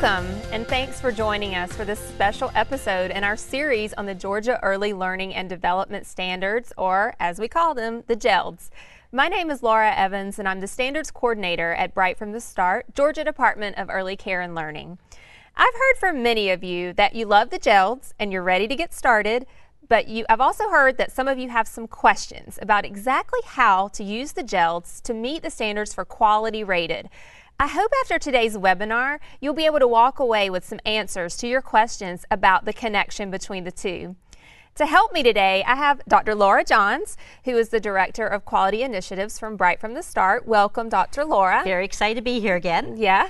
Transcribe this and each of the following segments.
Welcome, and thanks for joining us for this special episode in our series on the Georgia Early Learning and Development Standards, or as we call them, the GELDS. My name is Laura Evans, and I'm the Standards Coordinator at Bright from the Start, Georgia Department of Early Care and Learning. I've heard from many of you that you love the GELDS and you're ready to get started, but I've also heard that some of you have some questions about exactly how to use the GELDS to meet the standards for quality rated. I hope after today's webinar, you'll be able to walk away with some answers to your questions about the connection between the two. To help me today, I have Dr. Laura Johns, who is the Director of Quality Initiatives from Bright from the Start. Welcome, Dr. Laura. Very excited to be here again. Yeah.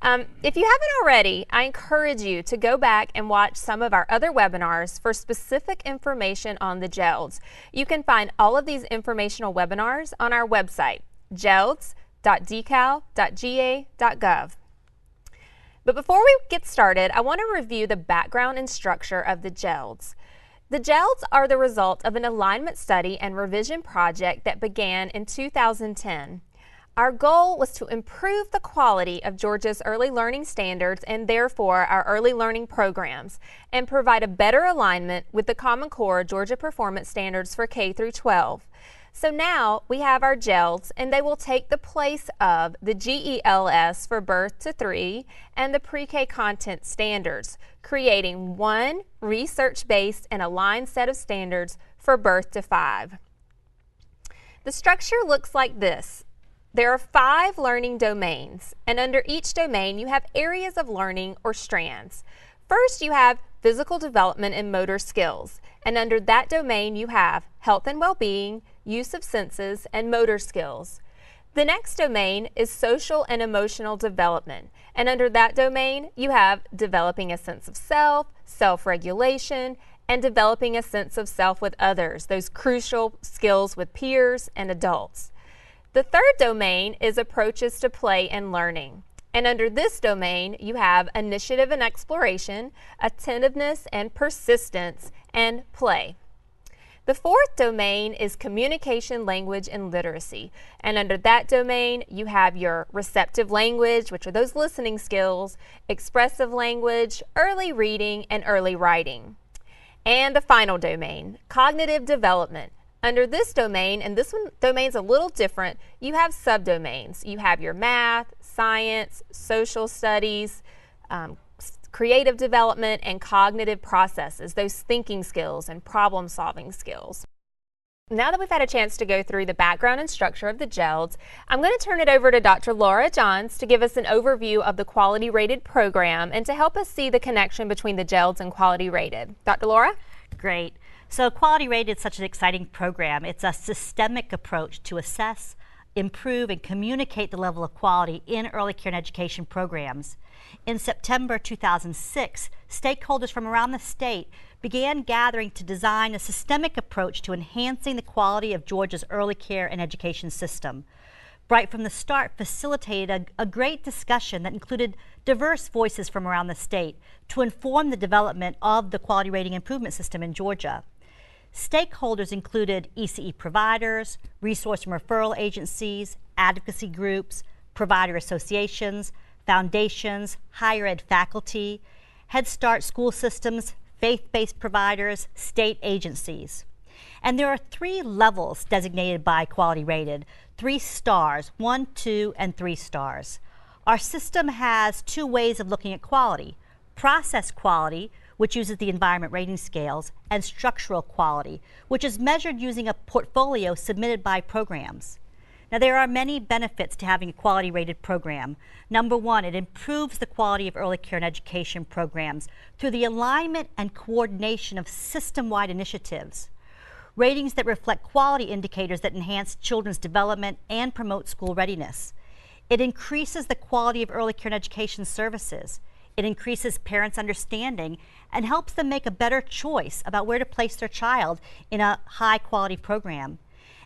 If you haven't already, I encourage you to go back and watch some of our other webinars for specific information on the GELDS. You can find all of these informational webinars on our website, gelds.decal.ga.gov. But before we get started, I want to review the background and structure of the GELDS. The GELDS are the result of an alignment study and revision project that began in 2010. Our goal was to improve the quality of Georgia's early learning standards and therefore our early learning programs, and provide a better alignment with the Common Core Georgia Performance Standards for K through 12. So now we have our GELDS, and they will take the place of the GELS for birth to 3 and the pre-K content standards, creating one research-based and aligned set of standards for birth to 5. The structure looks like this. There are 5 learning domains, and under each domain you have areas of learning or strands. First, you have physical development and motor skills, and under that domain you have health and well-being, use of senses, and motor skills. The next domain is social and emotional development, and under that domain you have developing a sense of self, self-regulation, and developing a sense of self with others, those crucial skills with peers and adults. The third domain is approaches to play and learning. And under this domain, you have initiative and exploration, attentiveness and persistence, and play. The fourth domain is communication, language, and literacy. And under that domain, you have your receptive language, which are those listening skills, expressive language, early reading, and early writing. And the final domain, cognitive development. Under this domain, and this domain's a little different, you have subdomains. You have your math, science, social studies, creative development, and cognitive processes, those thinking skills and problem-solving skills. Now that we've had a chance to go through the background and structure of the GELDS, I'm going to turn it over to Dr. Laura Johns to give us an overview of the quality rated program and to help us see the connection between the GELDS and quality rated. Dr. Laura? Great. So Quality Rated is such an exciting program. It's a systemic approach to assess, improve, and communicate the level of quality in early care and education programs. In September 2006, stakeholders from around the state began gathering to design a systemic approach to enhancing the quality of Georgia's early care and education system. Bright from the Start facilitated a great discussion that included diverse voices from around the state to inform the development of the quality rating improvement system in Georgia. Stakeholders included ECE providers, resource and referral agencies, advocacy groups, provider associations, foundations, higher ed faculty, Head Start school systems, faith-based providers, state agencies. And there are 3 levels designated by Quality Rated, 3 stars, 1, 2, and 3 stars. Our system has 2 ways of looking at quality: process quality, which uses the environment rating scales, and structural quality, which is measured using a portfolio submitted by programs. Now, there are many benefits to having a quality rated program. Number 1, it improves the quality of early care and education programs through the alignment and coordination of system-wide initiatives. Ratings that reflect quality indicators that enhance children's development and promote school readiness. It increases the quality of early care and education services. It increases parents' understanding and helps them make a better choice about where to place their child in a high-quality program.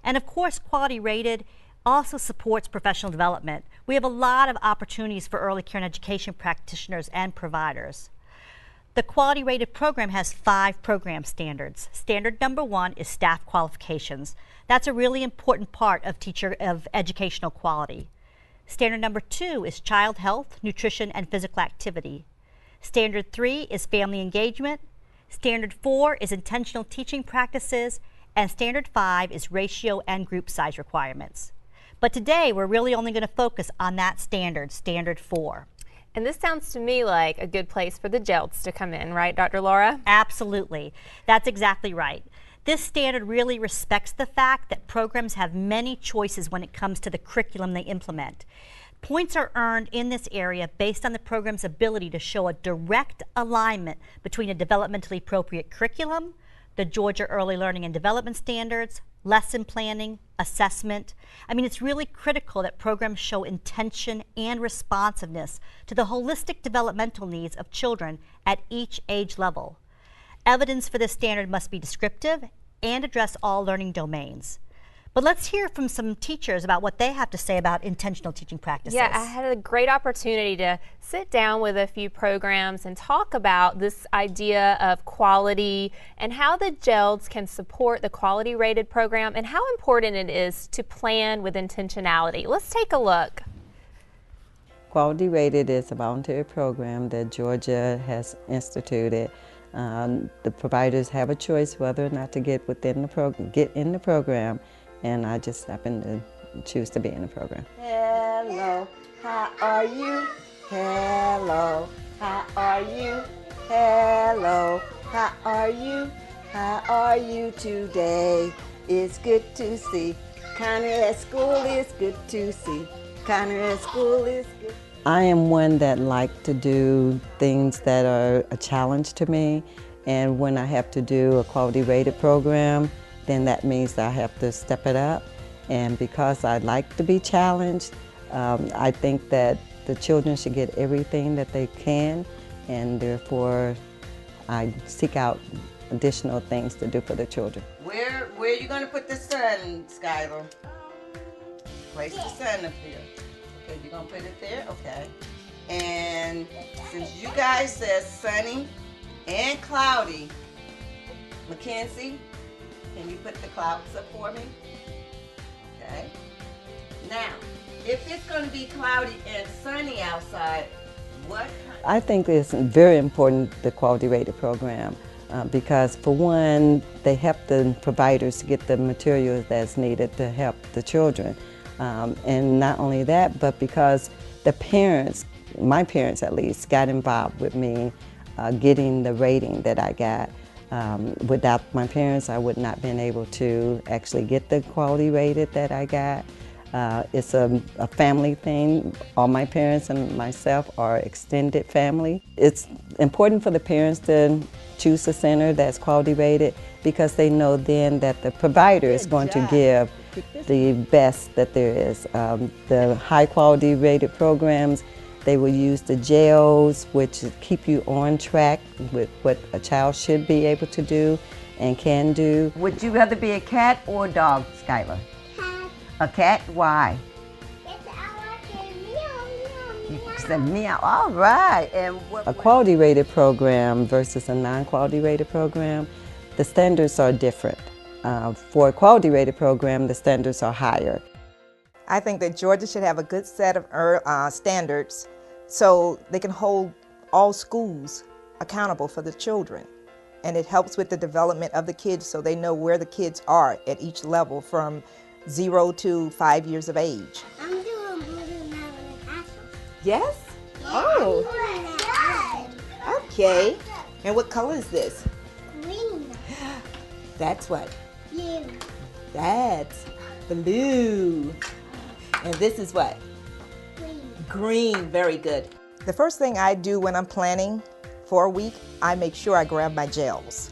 And of course, Quality Rated also supports professional development. We have a lot of opportunities for early care and education practitioners and providers. The Quality Rated program has 5 program standards. Standard number 1 is staff qualifications. That's a really important part of educational quality. Standard number 2 is child health, nutrition, and physical activity. Standard 3 is family engagement. Standard 4 is intentional teaching practices. And Standard 5 is ratio and group size requirements. But today we're really only going to focus on that standard, Standard 4. And this sounds to me like a good place for the GELDS to come in, right, Dr. Laura? Absolutely. That's exactly right. This standard really respects the fact that programs have many choices when it comes to the curriculum they implement. Points are earned in this area based on the program's ability to show a direct alignment between a developmentally appropriate curriculum, the Georgia Early Learning and Development Standards, lesson planning, assessment. I mean, it's really critical that programs show intention and responsiveness to the holistic developmental needs of children at each age level. Evidence for this standard must be descriptive and address all learning domains. But let's hear from some teachers about what they have to say about intentional teaching practices. Yeah, I had a great opportunity to sit down with a few programs and talk about this idea of quality and how the GELDS can support the quality rated program and how important it is to plan with intentionality. Let's take a look. Quality Rated is a voluntary program that Georgia has instituted. The providers have a choice whether or not to get in the program, and I just happen to choose to be in the program. Hello, how are you? Hello, how are you? Hello, how are you? How are you today? It's good to see. Connor at school is good to see. Connor at school is good. I am one that likes to do things that are a challenge to me, and when I have to do a quality rated program, then that means I have to step it up. And because I like to be challenged, I think that the children should get everything that they can, and therefore I seek out additional things to do for the children. Where are you going to put the sun, Skylar? Place the sun up here. Okay, you're going to put it there? Okay. And since you guys said sunny and cloudy, Mackenzie, can you put the clouds up for me? Okay. Now, if it's going to be cloudy and sunny outside, what? I think it's very important, the quality rated program, because for one, they help the providers to get the materials that's needed to help the children. And not only that, but because the parents, my parents at least, got involved with me getting the rating that I got. Without my parents, I would not have been able to actually get the quality rated that I got. It's a family thing. All my parents and myself are extended family. It's important for the parents to choose a center that's quality rated because they know then that the provider is going to give the best that there is. The high quality rated programs, they will use the GELDS, which keep you on track with what a child should be able to do and can do. Would you rather be a cat or a dog, Skylar? Cat. A cat? Why? It's our meow, meow, meow. You said meow. All right. And a quality rated program versus a non-quality rated program, the standards are different. For a quality rated program, the standards are higher. I think that Georgia should have a good set of standards so they can hold all schools accountable for the children. And it helps with the development of the kids so they know where the kids are at each level from 0 to 5 years of age. I'm doing blue now in the castle. Yes? Yeah, Oh, I'm doing that. okay. And what color is this? Green. That's what? Blue. That's blue. And this is what? Green. Green, very good. The first thing I do when I'm planning for a week, I make sure I grab my GELDS.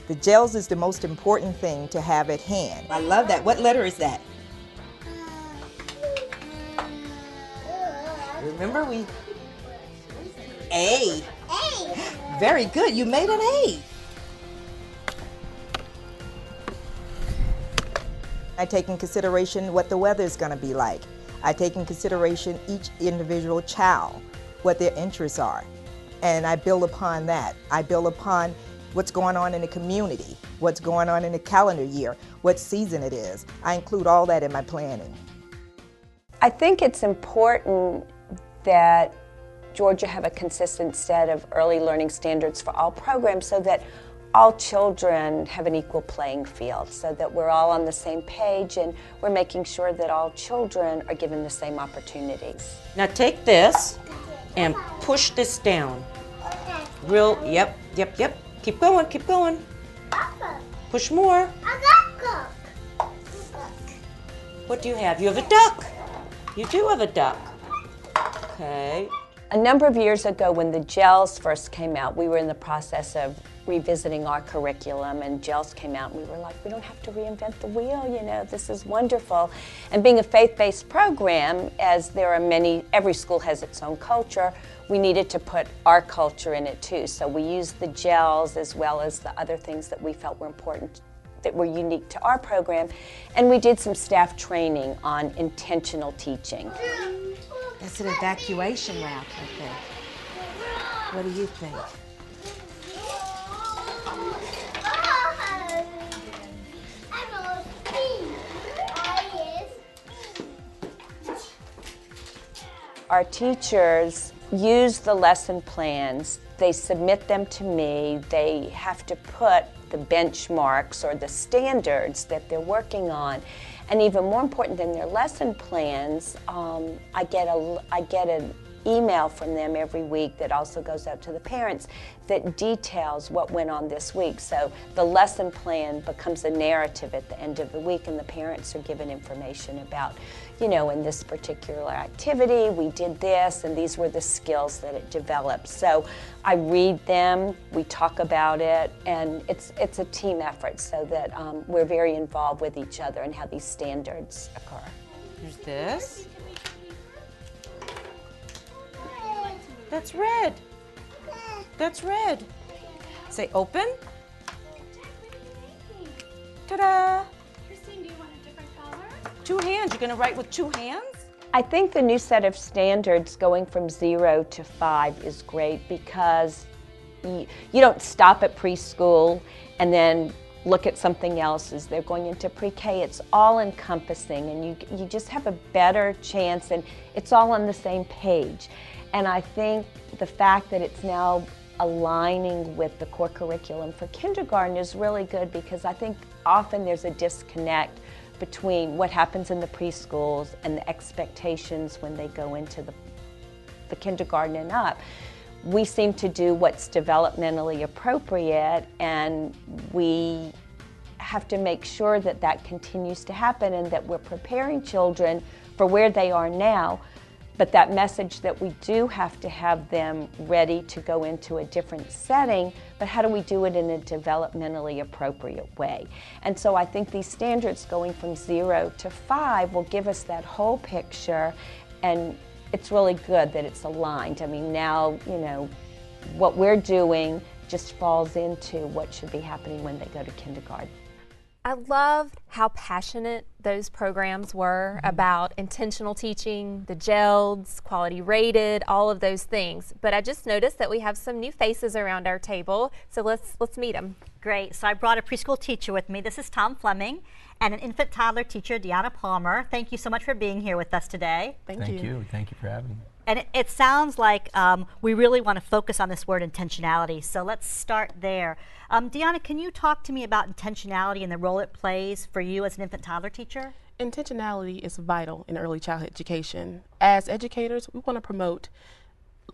The GELDS is the most important thing to have at hand. I love that. What letter is that? Remember A. A. Very good. You made an A. I take in consideration what the weather is going to be like. I take in consideration each individual child, what their interests are, and I build upon that. I build upon what's going on in the community, what's going on in the calendar year, what season it is. I include all that in my planning. I think it's important that Georgia have a consistent set of early learning standards for all programs so that all children have an equal playing field, so that we're all on the same page and we're making sure that all children are given the same opportunities. Now take this and push this down. Yep. Keep going. Push more. What do you have? You have a duck. You do have a duck. Okay. A number of years ago when the GELS first came out, we were in the process of revisiting our curriculum, and GELS came out and we were like, we don't have to reinvent the wheel, you know, this is wonderful. And being a faith-based program, as there are many, every school has its own culture, we needed to put our culture in it too. So we used the GELS as well as the other things that we felt were important, that were unique to our program, and we did some staff training on intentional teaching. That's an evacuation route, I think. What do you think? Our teachers use the lesson plans. They submit them to me. They have to put the benchmarks or the standards that they're working on. And even more important than their lesson plans, I get an email from them every week that also goes out to the parents that details what went on this week. So the lesson plan becomes a narrative at the end of the week, and the parents are given information about, you know, in this particular activity, we did this, and these were the skills that it developed. So I read them, we talk about it, and it's a team effort so that we're very involved with each other and how these standards occur. Here's this. That's red. That's red. Say open. Ta-da! Christine, do you want a different color? 2 hands. You're going to write with 2 hands? I think the new set of standards going from 0 to 5 is great because you don't stop at preschool and then look at something else as they're going into pre-K. It's all encompassing, and you just have a better chance, and it's all on the same page. And I think the fact that it's now aligning with the core curriculum for kindergarten is really good, because I think often there's a disconnect between what happens in the preschools and the expectations when they go into the kindergarten and up. We seem to do what's developmentally appropriate, and we have to make sure that that continues to happen and that we're preparing children for where they are now, but that message that we do have to have them ready to go into a different setting, but how do we do it in a developmentally appropriate way? And so I think these standards going from 0 to 5 will give us that whole picture, and it's really good that it's aligned. I mean, now, you know, what we're doing just falls into what should be happening when they go to kindergarten. I loved how passionate those programs were about intentional teaching, the GELDS, quality rated, all of those things. But I just noticed that we have some new faces around our table, so let's meet them. Great. So I brought a preschool teacher with me. This is Tom Fleming, and an infant toddler teacher, Deanna Palmer. Thank you so much for being here with us today. Thank you. Thank you for having me. And it sounds like we really want to focus on this word intentionality. So let's start there. Deanna, can you talk to me about intentionality and the role it plays for you as an infant toddler teacher? Intentionality is vital in early childhood education. As educators, we want to promote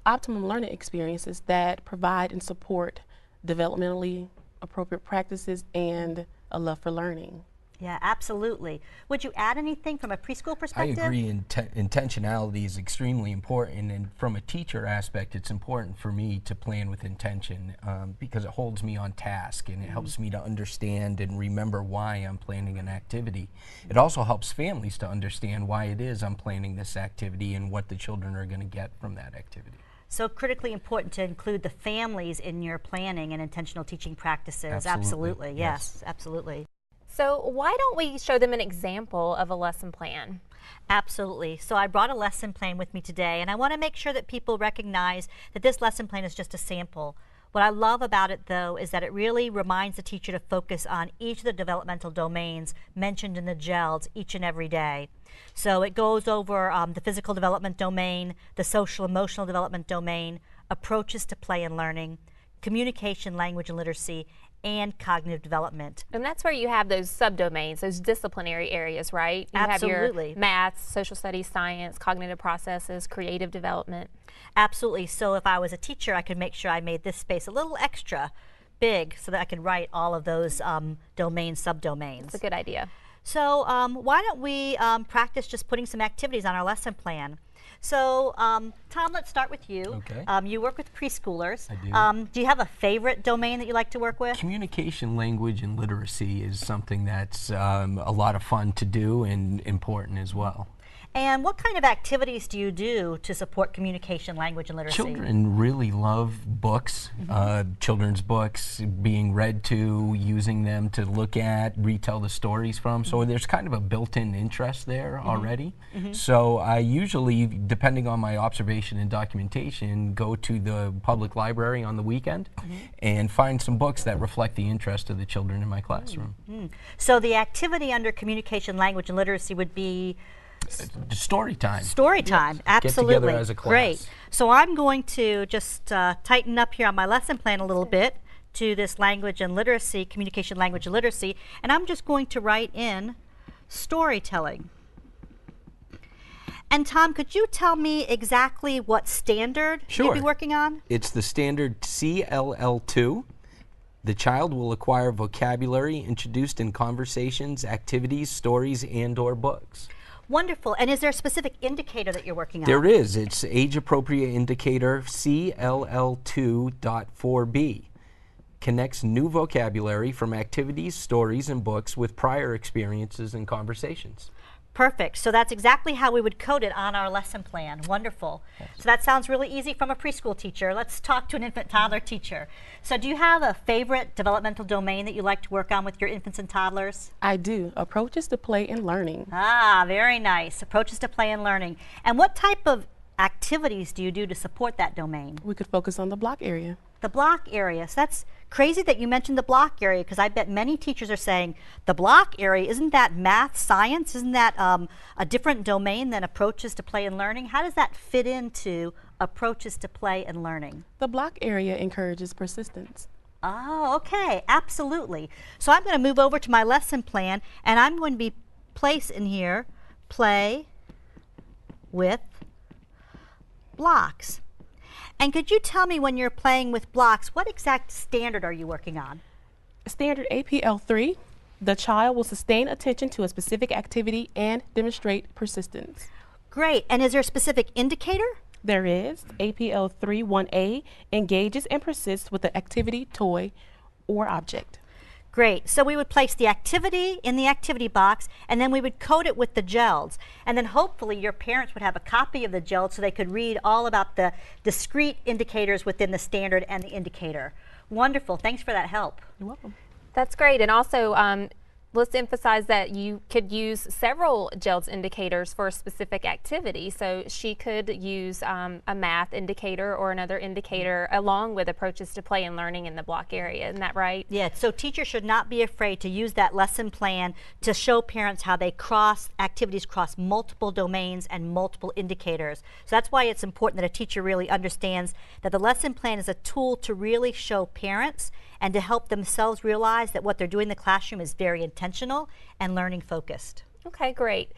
optimum learning experiences that provide and support developmentally appropriate practices and a love for learning. Yeah, absolutely. Would you add anything from a preschool perspective? I agree. Intentionality is extremely important, and from a teacher aspect, it's important for me to plan with intention because it holds me on task, and it helps me to understand and remember why I'm planning an activity. It also helps families to understand why it is I'm planning this activity and what the children are going to get from that activity. So critically important to include the families in your planning and intentional teaching practices. Absolutely. Yes, absolutely. So why don't we show them an example of a lesson plan? Absolutely. So I brought a lesson plan with me today, and I want to make sure that people recognize that this lesson plan is just a sample. What I love about it, though, is that it really reminds the teacher to focus on each of the developmental domains mentioned in the GELDS each and every day. So it goes over the physical development domain, the social emotional development domain, approaches to play and learning, communication, language, and literacy, and cognitive development. And that's where you have those subdomains, those disciplinary areas, right? You Absolutely. have your math, social studies, science, cognitive processes, creative development. Absolutely. So if I was a teacher, I could make sure I made this space a little extra big so that I could write all of those domain subdomains. That's a good idea. So why don't we practice just putting some activities on our lesson plan? So Tom, let's start with you. Okay. You work with preschoolers. I do. Do you have a favorite domain that you like to work with? Communication, language, and literacy is something that's a lot of fun to do and important as well. And what kind of activities do you do to support communication, language, and literacy? Children really love books, children's books, being read to, using them to look at, retell the stories from. So there's kind of a built-in interest there already. So I usually, depending on my observation and documentation, go to the public library on the weekend and find some books that reflect the interest of the children in my classroom. So the activity under communication, language, and literacy would be Story time. Story time, absolutely. Get together as a class. Great. So I'm going to just tighten up here on my lesson plan a little bit to this language and literacy, communication, language, and literacy, and I'm just going to write in storytelling. And Tom, could you tell me exactly what standard you'll be working on? It's the standard CLL2. The child will acquire vocabulary introduced in conversations, activities, stories, and/or books. Wonderful. And is there a specific indicator that you're working on? There is. It's age-appropriate indicator CLL2.4b. Connects new vocabulary from activities, stories, and books with prior experiences and conversations. Perfect. So that's exactly how we would code it on our lesson plan. Wonderful. So that sounds really easy from a preschool teacher. Let's talk to an infant toddler teacher. So do you have a favorite developmental domain that you like to work on with your infants and toddlers? I do. Approaches to play and learning. Ah, very nice. Approaches to play and learning. And what type of activities do you do to support that domain? We could focus on the block area. The block area. So that's crazy that you mentioned the block area, because I bet many teachers are saying, the block area, isn't that math, science? Isn't that a different domain than approaches to play and learning? How does that fit into approaches to play and learning? The block area encourages persistence. Oh, okay, absolutely. So I'm going to move over to my lesson plan, and I'm going to be place in here, play with blocks. And could you tell me, when you're playing with blocks, what exact standard are you working on? Standard APL 3. The child will sustain attention to a specific activity and demonstrate persistence. Great. And is there a specific indicator? There is. APL 3 1A engages and persists with the activity, toy, or object. Great. So we would place the activity in the activity box, and then we would code it with the GELDS. And then hopefully your parents would have a copy of the GELDS so they could read all about the discrete indicators within the standard and the indicator. Wonderful. Thanks for that help. You're welcome. That's great. And also, let's emphasize that you could use several GELDS indicators for a specific activity. So she could use a math indicator or another indicator along with approaches to play and learning in the block area. Isn't that right? Yeah, so teachers should not be afraid to use that lesson plan to show parents how they activities cross multiple domains and multiple indicators. So that's why it's important that a teacher really understands that the lesson plan is a tool to really show parents and to help themselves realize that what they're doing in the classroom is very intentional and learning focused. Okay, great.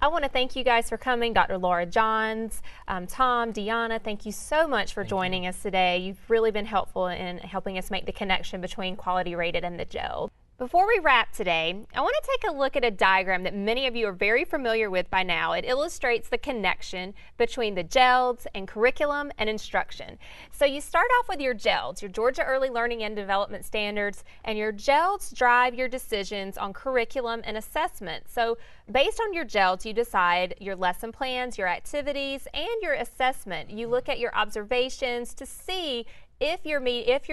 I want to thank you guys for coming. Dr. Laura Johns, Tom, Deanna, thank you so much for joining us today. You've really been helpful in helping us make the connection between quality rated and the GELD. Before we wrap today, I want to take a look at a diagram that many of you are very familiar with by now. It illustrates the connection between the GELDS and curriculum and instruction. So you start off with your GELDS, your Georgia Early Learning and Development Standards, and your GELDS drive your decisions on curriculum and assessment. So based on your GELDS, you decide your lesson plans, your activities, and your assessment. You look at your observations to see if your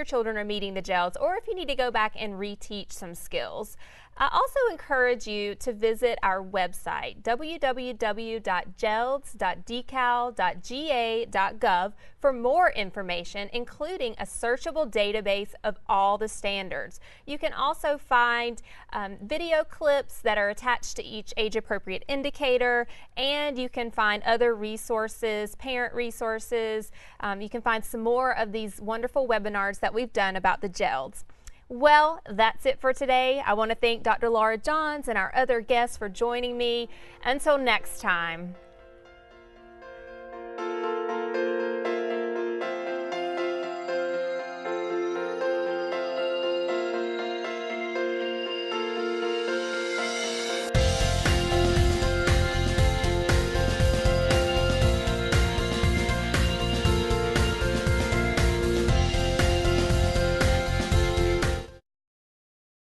children are meeting the GELDS, or if you need to go back and reteach some skills. I also encourage you to visit our website, www.gelds.decal.ga.gov, for more information, including a searchable database of all the standards. You can also find video clips that are attached to each age-appropriate indicator, and you can find other resources, parent resources. You can find some more of these wonderful webinars that we've done about the GELDS. Well, that's it for today. I want to thank Dr. Laura Johns and our other guests for joining me. Until next time.